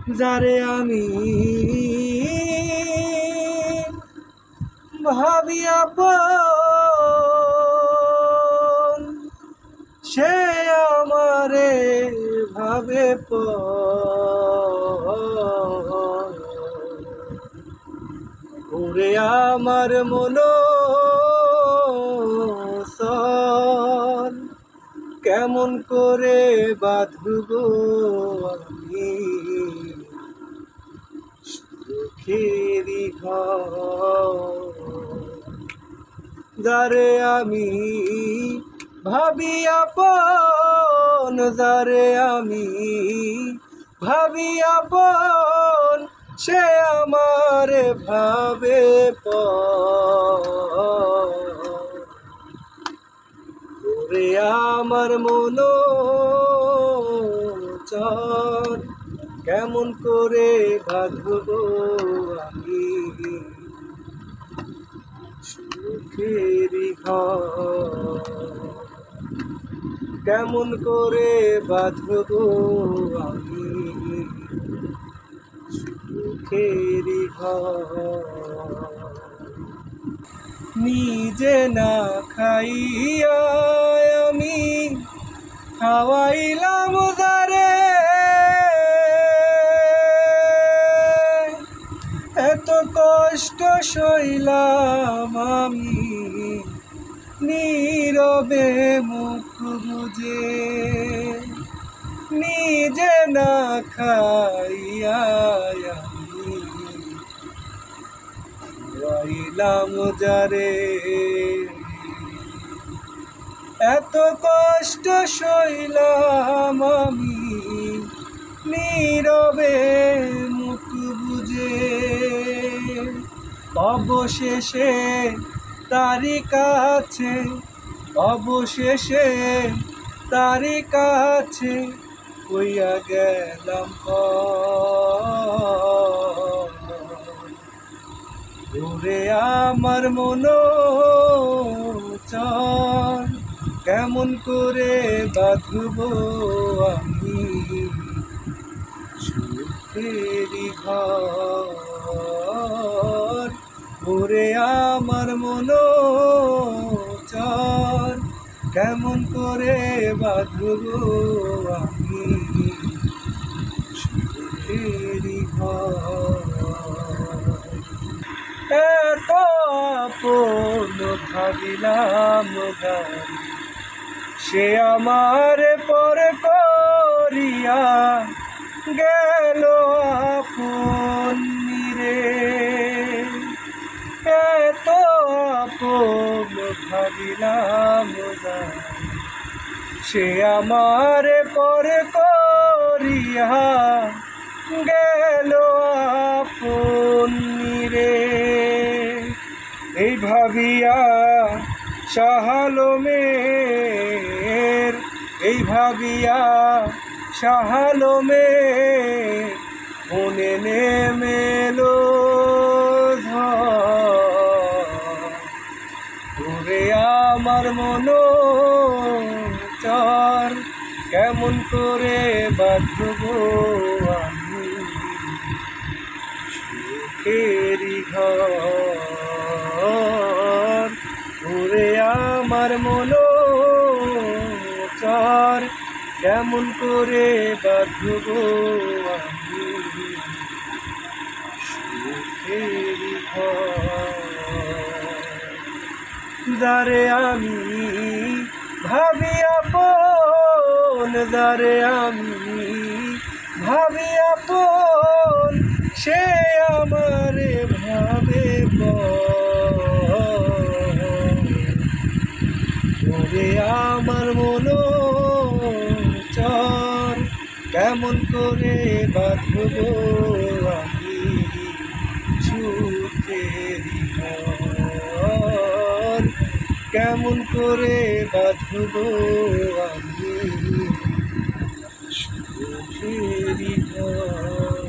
যারে আমি ভাবি আপন, সে আমারে ভাবে পর। ওরে আমার মনো সন, কেমন করে বাঁধব আমি সুখেরি ঘর। যারে আমি ভাবি আপন, যারে আমি ভাবি আপন, সে আমারে ভাবে পর। ওরে আমার মনো চর, কেমন করে বাঁধব আমি সুখেরি ঘর। কেমন করে বাঁধব আমি সুখেরি ঘর। নিজে না খাইয়া আমি খাওয়াইলাম যারে, এত কষ্ট সইলাম আমি নীরবে মুখ বুজে। নিজে না খাইয়া আমি খাওয়াইলাম যারে, এত কষ্ট সইলাম আমি নীরবে মুখ বুজে। অবশেষে তারি কাছে, অবশেষে তারি কাছে হইয়া গেলাম পর। ওরে আমার মনো চর, কেমন করে বাঁধব আমি সুখেরি ঘর। ওরে আমার মনো চর, কেমন করে বাঁধব আমি সুখেরি ঘর। এত আপন ভাবিলাম গান, সে আমার পর করিয়া গেল আপন রে। এত আপন ভাবিলাম গান, সে আমার পর করিয়া গেল আপন রে। এই ভাবিয়া শাহালমের, এই ভাবিয়া শাহালমের মনে নেমেলো ঝড়। ওরে আমার মনো চর, কেমন করে বাঁধব আমি সুখেরি ঘর। ওরে আমার মনো চর, কেমন করে বাঁধব আমি সুখেরি ঘর। যারে আমি ভাবি আপন, যারে আমি ভাবি আপন, সে আমারে ভাবে পর। ওরে আমার মনো চর, কেমন করে বাঁধব আমি সুখেরি ঘর। কেমন করে বাঁধব আমি সুখেরি ঘর।